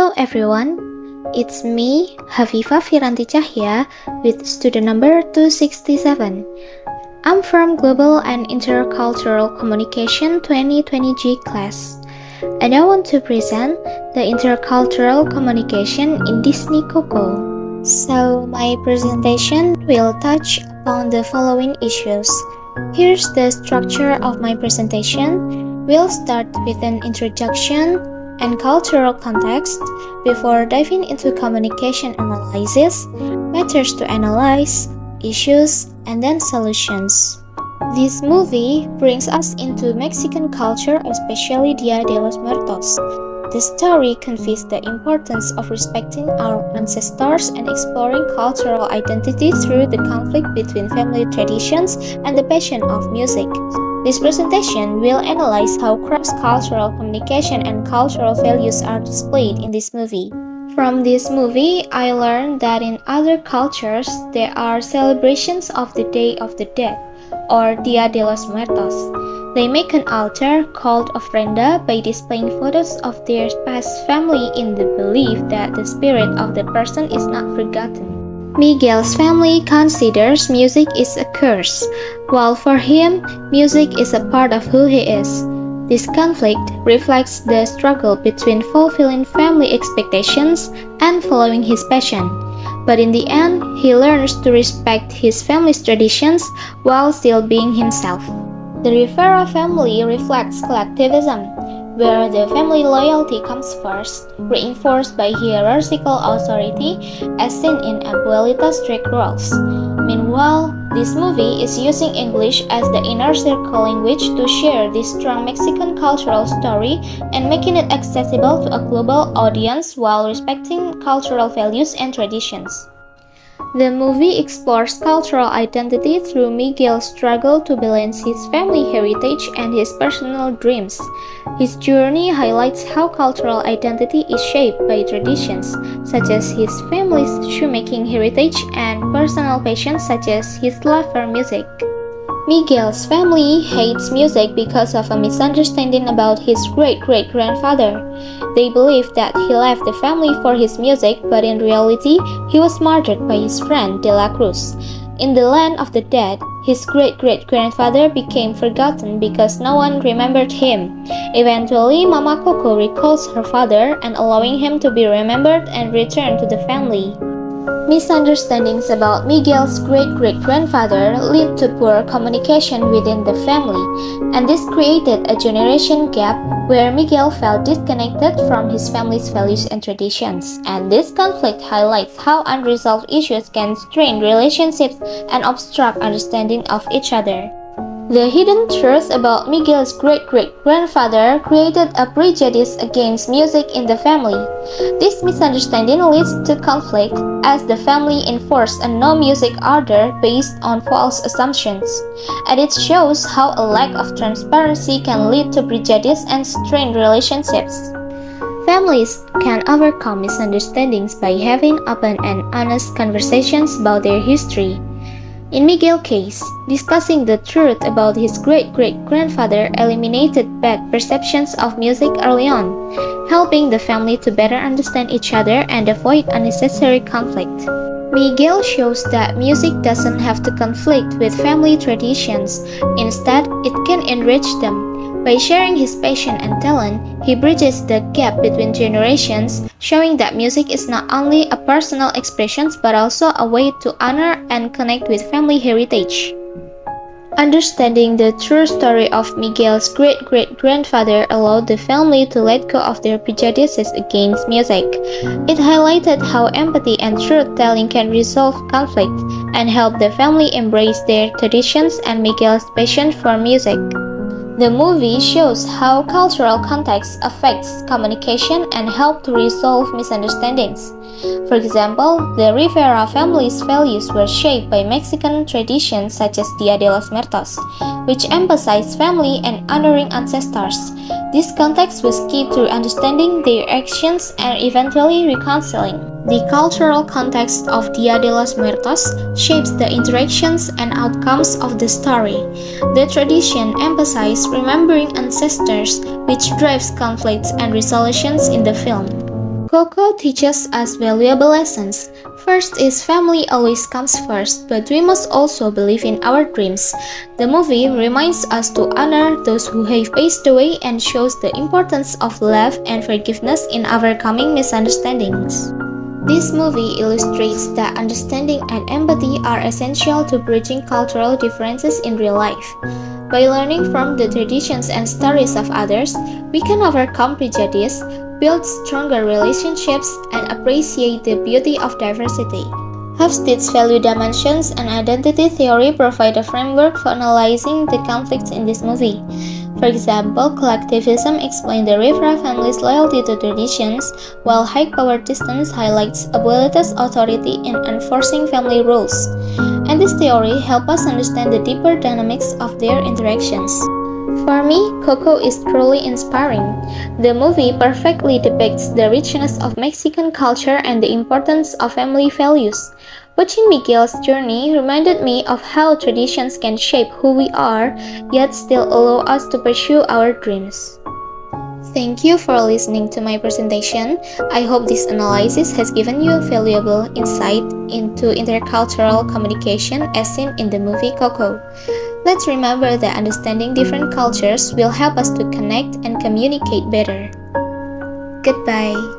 Hello everyone, it's me, Hafifa Firanti Cahya, with student number 267. I'm from Global and Intercultural Communication 2020G class, and I want to present the intercultural communication in Disney Coco. So, my presentation will touch upon the following issues. Here's the structure of my presentation. We'll start with an introduction and cultural context before diving into communication analysis, matters to analyze, issues, and then solutions. This movie brings us into Mexican culture, especially Dia de los Muertos. The story conveys the importance of respecting our ancestors and exploring cultural identity through the conflict between family traditions and the passion of music. This presentation will analyze how cross-cultural communication and cultural values are displayed in this movie. From this movie, I learned that in other cultures, there are celebrations of the Day of the Dead, or Dia de los Muertos. They make an altar called ofrenda by displaying photos of their past family in the belief that the spirit of the person is not forgotten. Miguel's family considers music is a curse, while for him, music is a part of who he is. This conflict reflects the struggle between fulfilling family expectations and following his passion. But in the end, he learns to respect his family's traditions while still being himself. The Rivera family reflects collectivism, where the family loyalty comes first, reinforced by hierarchical authority as seen in Abuelita's strict rules. Meanwhile, this movie is using English as the inner circle language to share this strong Mexican cultural story and making it accessible to a global audience while respecting cultural values and traditions. The movie explores cultural identity through Miguel's struggle to balance his family heritage and his personal dreams. His journey highlights how cultural identity is shaped by traditions, such as his family's shoemaking heritage and personal passions such as his love for music. Miguel's family hates music because of a misunderstanding about his great-great-grandfather. They believe that he left the family for his music, but in reality, he was murdered by his friend De La Cruz. In the land of the dead, his great-great-grandfather became forgotten because no one remembered him. Eventually, Mama Coco recalls her father and allowing him to be remembered and return to the family. Misunderstandings about Miguel's great-great-grandfather lead to poor communication within the family, and this created a generation gap where Miguel felt disconnected from his family's values and traditions. And this conflict highlights how unresolved issues can strain relationships and obstruct understanding of each other. The hidden truth about Miguel's great-great-grandfather created a prejudice against music in the family. This misunderstanding leads to conflict as the family enforced a no-music order based on false assumptions. And it shows how a lack of transparency can lead to prejudice and strain relationships. Families can overcome misunderstandings by having open and honest conversations about their history. In Miguel's case, discussing the truth about his great-great-grandfather eliminated bad perceptions of music early on, helping the family to better understand each other and avoid unnecessary conflict. Miguel shows that music doesn't have to conflict with family traditions. Instead, it can enrich them. By sharing his passion and talent, he bridges the gap between generations, showing that music is not only a personal expression but also a way to honor and connect with family heritage. Understanding the true story of Miguel's great-great-grandfather allowed the family to let go of their prejudices against music. It highlighted how empathy and truth-telling can resolve conflict and help the family embrace their traditions and Miguel's passion for music. The movie shows how cultural context affects communication and helps to resolve misunderstandings. For example, the Rivera family's values were shaped by Mexican traditions such as Dia de los Muertos, which emphasize family and honoring ancestors. This context was key to understanding their actions and eventually reconciling. The cultural context of Dia de los Muertos shapes the interactions and outcomes of the story. The tradition emphasizes remembering ancestors, which drives conflicts and resolutions in the film. Coco teaches us valuable lessons. First is family always comes first, but we must also believe in our dreams. The movie reminds us to honor those who have passed away and shows the importance of love and forgiveness in overcoming misunderstandings. This movie illustrates that understanding and empathy are essential to bridging cultural differences in real life. By learning from the traditions and stories of others, we can overcome prejudice, build stronger relationships, and appreciate the beauty of diversity. Hofstede's value dimensions and identity theory provide a framework for analyzing the conflicts in this movie. For example, collectivism explains the Rivera family's loyalty to traditions, while high-power distance highlights Abuelita's authority in enforcing family rules. And this theory helps us understand the deeper dynamics of their interactions. For me, Coco is truly inspiring. The movie perfectly depicts the richness of Mexican culture and the importance of family values. Watching Miguel's journey reminded me of how traditions can shape who we are, yet still allow us to pursue our dreams. Thank you for listening to my presentation. I hope this analysis has given you valuable insight into intercultural communication as seen in the movie Coco. Let's remember that understanding different cultures will help us to connect and communicate better. Goodbye.